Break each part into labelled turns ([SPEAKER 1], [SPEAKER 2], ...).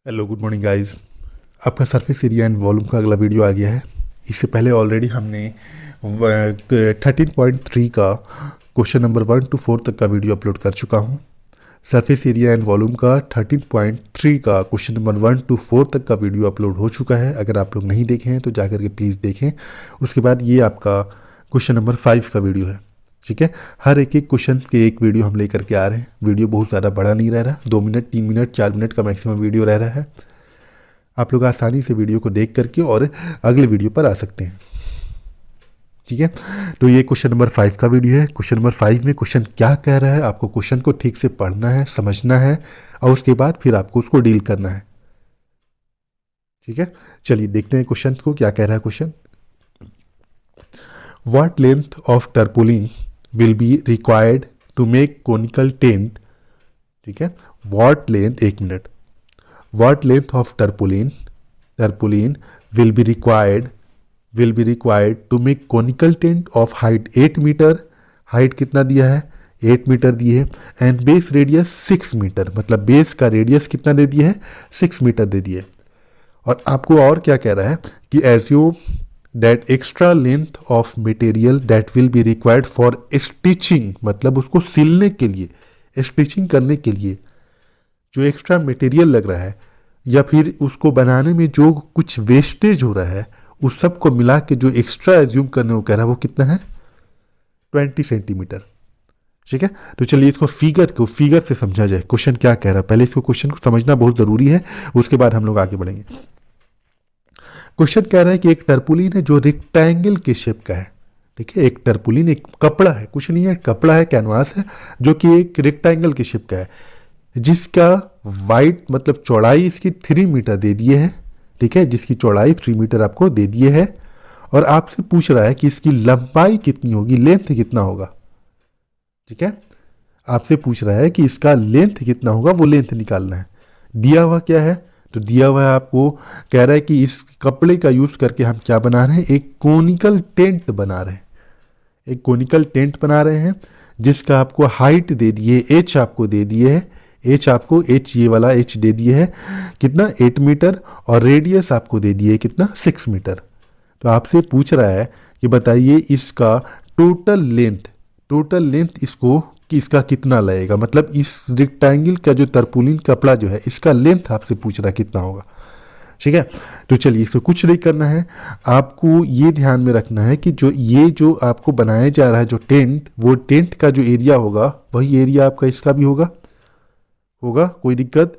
[SPEAKER 1] Hello good morning guys. आपका surface area and volume का अगला वीडियो आ गया है। इससे पहले ऑलरेडी हमने 13.3 का क्वेश्चन नंबर 1 to 4 तक का वीडियो अपलोड कर चुका हूँ। सरफेस एरिया एंड वॉल्यूम का 13.3 का क्वेश्चन नंबर 1 to 4 तक का वीडियो अपलोड हो चुका है। अगर आप लोग नहीं देखे हैं तो जाकर के प्लीज़ देखें। उसके बाद ये आपका क्वेश्चन नंबर 5 का वीडियो है। ठीक है, हर एक एक क्वेश्चन के एक वीडियो हम लेकर के आ रहे हैं। वीडियो बहुत ज़्यादा बड़ा नहीं रह रहा, 2 मिनट 3 मिनट 4 मिनट का मैक्सिमम वीडियो रह रहा है। आप लोग आसानी से वीडियो को देख करके और अगले वीडियो पर आ सकते हैं। ठीक है, तो ये क्वेश्चन नंबर 5 का वीडियो है। क्वेश्चन नंबर 5 में क्वेश्चन क्या कह रहा है, आपको क्वेश्चन को ठीक से पढ़ना है, समझना है और उसके बाद फिर आपको उसको डील करना है। ठीक है, चलिए देखते हैं क्वेश्चन को क्या कह रहा है। Question, what length of tarpaulin will be required to make conical tent. ठीक है, व्हाट लेंथ, एक minute, what length of tarpaulin will be required to make conical tent of height 8 metre. Height कितना दिया है, 8 मीटर दिए है। And base radius 6 metre, मतलब base का रेडियस कितना दे दिया है, 6 मीटर दे दिए। और आपको और क्या कह रहा है कि assume that extra length of material that will be required for stitching, मतलब उसको सिलने के लिए, स्टिचिंग करने के लिए जो एक्स्ट्रा मटेरियल लग रहा है या फिर उसको बनाने में जो कुछ वेस्टेज हो रहा है, उस सब को मिला के जो एक्स्ट्रा एज्यूम करने को कह रहा है वो कितना है, 20 सेंटीमीटर। ठीक है, तो चलिए इसको फिगर से समझा जाए। क्वेश्चन क्या कह रहा है, पहले इसको क्वेश्चन को समझना बहुत जरूरी है, उसके बाद हम लोग आगे बढ़ेंगे। क्वेश्चन कह रहा है कि एक टर्पुलिन है जो रेक्टेंगल के शेप का है। ठीक है, एक टर्पुलिन एक कपड़ा है, कुछ नहीं है, कपड़ा है, कैनवास है, जो कि एक रेक्टेंगल के शेप का है, जिसका वाइड मतलब चौड़ाई इसकी 3 मीटर दे दिए है। ठीक है, जिसकी चौड़ाई 3 मीटर आपको दे दिए है और आपसे पूछ रहा है कि इसकी लंबाई कितनी होगी, लेंथ कितना होगा। ठीक है, आपसे पूछ रहा है कि इसका लेंथ कितना होगा, वो लेंथ निकालना है। दिया हुआ क्या है, तो दिया हुआ है आपको कह रहा है कि इस कपड़े का यूज करके हम क्या बना रहे हैं, एक कोनिकल टेंट बना रहे हैं। एक कोनिकल टेंट बना रहे हैं जिसका आपको हाइट दे दिए, एच आपको दे दिए है, एच आपको एच ये वाला एच दे दिए है कितना, 8 मीटर, और रेडियस आपको दे दिए कितना, 6 मीटर। तो आपसे पूछ रहा है कि बताइए इसका टोटल लेंथ इसको कि इसका कितना लगेगा, मतलब इस रेक्टेंगल का जो टर्पुलिन कपड़ा जो है इसका लेंथ आपसे पूछ रहा है कितना होगा। ठीक है, तो चलिए इसको कुछ नहीं करना है, आपको ये ध्यान में रखना है कि जो आपको बनाया जा रहा है जो टेंट, वो टेंट का जो एरिया होगा वही एरिया आपका इसका भी होगा। कोई दिक्कत,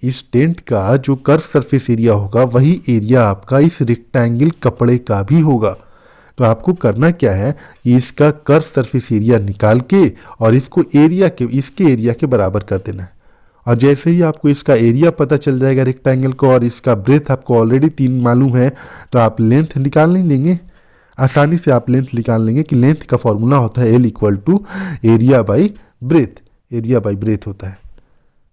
[SPEAKER 1] इस टेंट का जो कर्व सरफेस एरिया होगा वही एरिया आपका इस रेक्टेंगल कपड़े का भी होगा। तो आपको करना क्या है कि इसका कर्व सरफेस एरिया निकाल के और इसको इसके एरिया के बराबर कर देना है। और जैसे ही आपको इसका एरिया पता चल जाएगा रेक्टेंगल को, और इसका ब्रेथ आपको ऑलरेडी 3 मालूम है, तो आप लेंथ निकाल नहीं लेंगे, आसानी से आप लेंथ निकाल लेंगे कि लेंथ का फॉर्मूला होता है L = एरिया बाई ब्रेथ होता है।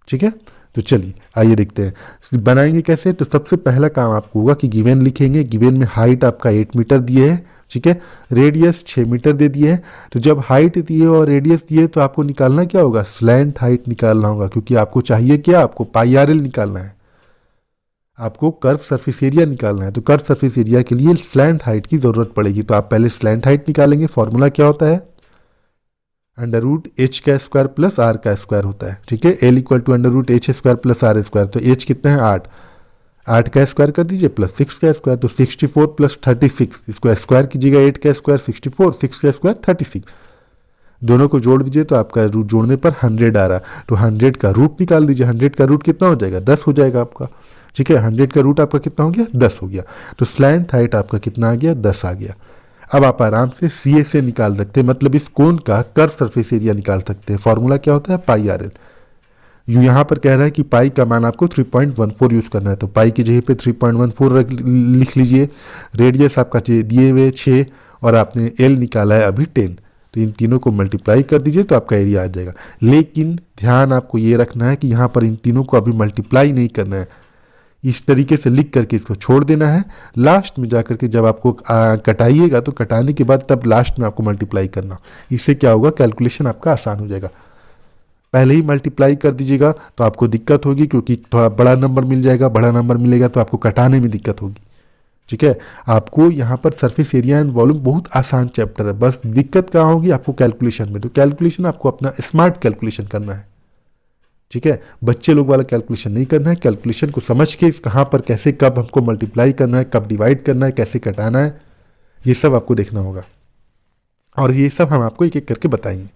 [SPEAKER 1] ठीक है, तो चलिए आइए देखते हैं बनाएंगे कैसे। तो सबसे पहला काम आपको होगा कि गिवन लिखेंगे। गिवन में हाइट आपका 8 मीटर दिए है, ठीक है, रेडियस 6 मीटर दे दिए है। तो जब हाइट दिए और रेडियस दिए तो आपको निकालना क्या होगा, स्लैंट हाइट निकालना होगा, क्योंकि आपको चाहिए क्या, आपको πRL निकालना है, आपको कर्व सरफेस एरिया निकालना है। तो कर्व सरफेस एरिया के लिए स्लैंट हाइट की जरूरत पड़ेगी। तो आप पहले स्लैंट हाइट निकालेंगे। फॉर्मूला क्या होता है, √h² प्लस r² होता है। ठीक है, L = √h² प्लस r²। तो h कितना है, 8 का स्क्वायर कर दीजिए प्लस 6 का स्क्वायर, तो 64 प्लस 36, इसको स्क्वायर कीजिएगा, 8 का स्क्वायर 64, 6 का स्क्वायर 36, दोनों को जोड़ दीजिए तो आपका रूट जोड़ने पर 100 आ रहा। तो 100 का रूट निकाल दीजिए। 100 का रूट कितना हो जाएगा, 10 हो जाएगा आपका। ठीक है, 100 का रूट आपका कितना हो गया, 10 हो गया। तो स्लैंट हाइट आपका कितना आ गया, 10 आ गया। अब आप आराम से CA से निकाल सकते हैं, मतलब इस कोन का कर्व सरफेस एरिया निकाल सकते हैं। फॉर्मूला क्या होता है, πRL। यहाँ पर कह रहा है कि पाई का मान आपको 3.14 यूज करना है, तो पाई की जगह पे 3.14 लिख लीजिए। रेडियस आपका दिए हुए 6 और आपने L निकाला है अभी 10, तो इन तीनों को मल्टीप्लाई कर दीजिए तो आपका एरिया आ जाएगा। लेकिन ध्यान आपको ये रखना है कि यहाँ पर इन तीनों को अभी मल्टीप्लाई नहीं करना है, इस तरीके से लिख करके इसको छोड़ देना है। लास्ट में जाकर के जब आपको कटाइएगा तो कटाने के बाद तब लास्ट में आपको मल्टीप्लाई करना, इससे क्या होगा, कैलकुलेशन आपका आसान हो जाएगा। पहले ही मल्टीप्लाई कर दीजिएगा तो आपको दिक्कत होगी, क्योंकि थोड़ा बड़ा नंबर मिल जाएगा, बड़ा नंबर मिलेगा तो आपको घटाने में दिक्कत होगी। ठीक है, आपको यहाँ पर सरफेस एरिया एंड वॉल्यूम बहुत आसान चैप्टर है, बस दिक्कत कहाँ होगी आपको कैलकुलेशन में। तो कैलकुलेशन आपको अपना स्मार्ट कैलकुलेशन करना है। ठीक है, बच्चे लोग वाला कैलकुलेशन नहीं करना है, कैलकुलेशन को समझ के कहाँ पर कैसे कब हमको मल्टीप्लाई करना है, कब डिवाइड करना है, कैसे घटाना है, ये सब आपको देखना होगा, और ये सब हम आपको एक एक करके बताएंगे।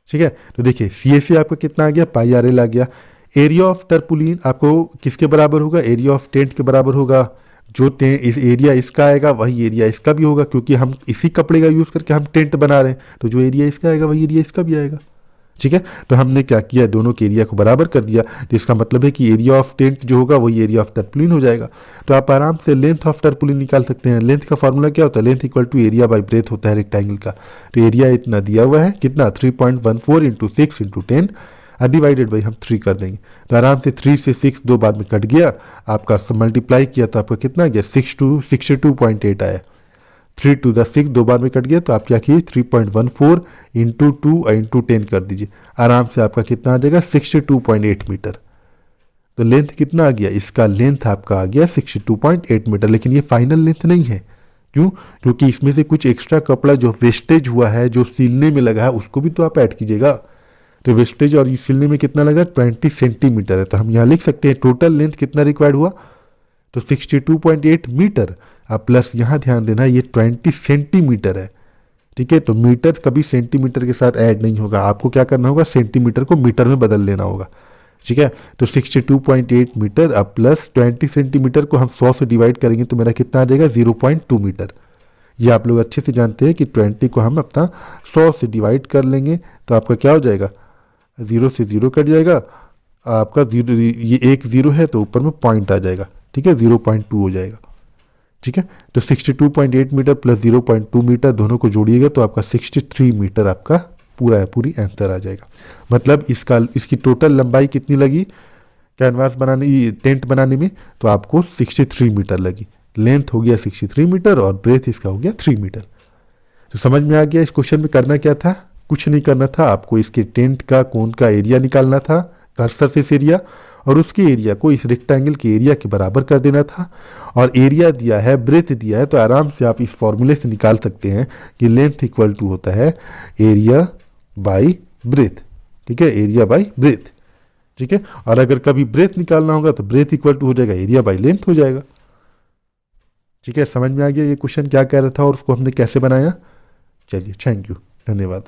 [SPEAKER 1] ठीक है, तो देखिए CSA आपका कितना आ गया, पाई आर एल आ गया। एरिया ऑफ टर्पुलिन आपको किसके बराबर होगा, एरिया ऑफ टेंट के बराबर होगा। जो इस एरिया इसका आएगा वही एरिया इसका भी होगा, क्योंकि हम इसी कपड़े का यूज़ करके हम टेंट बना रहे हैं, तो जो एरिया इसका आएगा वही एरिया इसका भी आएगा। ठीक है, तो हमने क्या किया, दोनों के एरिया को बराबर कर दिया, तो इसका मतलब है कि एरिया ऑफ टेंट जो होगा वही एरिया ऑफ टर्पुलिन हो जाएगा। तो आप आराम से लेंथ ऑफ टर्पुलिन निकाल सकते हैं। लेंथ का फॉर्मूला क्या होता है, length equal to area by breadth होता है रेक्टेंगल का। तो एरिया इतना दिया हुआ है, कितना 3.14 इंटू 6 इंटू 10, डिवाइडेड बाई हम 3 कर देंगे। तो आराम से 3 से 6 दो बार में कट गया, आपका मल्टीप्लाई किया तो आपका कितना गया 62.8 आया। 3 to the 6 दो बार में कट गया, तो आप क्या किए 3.14 इंटू 2 इंटू 10 कर दीजिए, आराम से आपका कितना आ जाएगा 62.8 मीटर। तो लेंथ कितना आ गया, इसका लेंथ आपका आ गया 62.8 मीटर। लेकिन ये फाइनल लेंथ नहीं है, क्यों, क्योंकि इसमें से कुछ एक्स्ट्रा कपड़ा जो वेस्टेज हुआ है, जो सिलने में लगा है, उसको भी तो आप ऐड कीजिएगा। तो वेस्टेज और सिलने में कितना लगा 20 सेंटीमीटर है, तो हम यहाँ लिख सकते हैं टोटल लेंथ कितना रिक्वायर्ड हुआ, तो 62.8 मीटर। अब प्लस यहाँ ध्यान देना ये 20 सेंटीमीटर है। ठीक है, तो मीटर कभी सेंटीमीटर के साथ ऐड नहीं होगा, आपको क्या करना होगा, सेंटीमीटर को मीटर में बदल लेना होगा। ठीक है, तो 62.8 मीटर अब प्लस 20 सेंटीमीटर को हम 100 से डिवाइड करेंगे तो मेरा कितना आ जाएगा 0.2 मीटर। ये आप लोग अच्छे से जानते हैं कि 20 को हम अपना 100 से डिवाइड कर लेंगे तो आपका क्या हो जाएगा, 0 से 0 कट जाएगा, आपका 0, ये एक 0 है तो ऊपर में पॉइंट आ जाएगा। ठीक है, 0.2 हो जाएगा। ठीक है, तो 62.8 मीटर प्लस 0.2 मीटर दोनों को जोड़िएगा तो आपका 63 मीटर आपका पूरा है पूरी आंसर आ जाएगा। मतलब इसकी टोटल लंबाई कितनी लगी कैनवास बनाने, टेंट बनाने में, तो आपको 63 मीटर लगी। लेंथ हो गया 63 मीटर और ब्रेथ इसका हो गया 3 मीटर। तो समझ में आ गया इस क्वेश्चन में करना क्या था, कुछ नहीं करना था, आपको इसके टेंट का कोन का एरिया निकालना था, कर सरफेस एरिया, और उसके एरिया को इस रेक्टेंगल के एरिया के बराबर कर देना था। और एरिया दिया है, ब्रेथ दिया है, तो आराम से आप इस फॉर्मूले से निकाल सकते हैं कि लेंथ इक्वल टू होता है एरिया बाई ब्रेथ। ठीक है, एरिया बाई ब्रेथ। ठीक है, और अगर कभी ब्रेथ निकालना होगा तो ब्रेथ इक्वल टू हो जाएगा एरिया बाई लेंथ हो जाएगा। ठीक है, समझ में आ गया ये क्वेश्चन क्या कह रहा था और उसको हमने कैसे बनाया। चलिए, थैंक यू, धन्यवाद।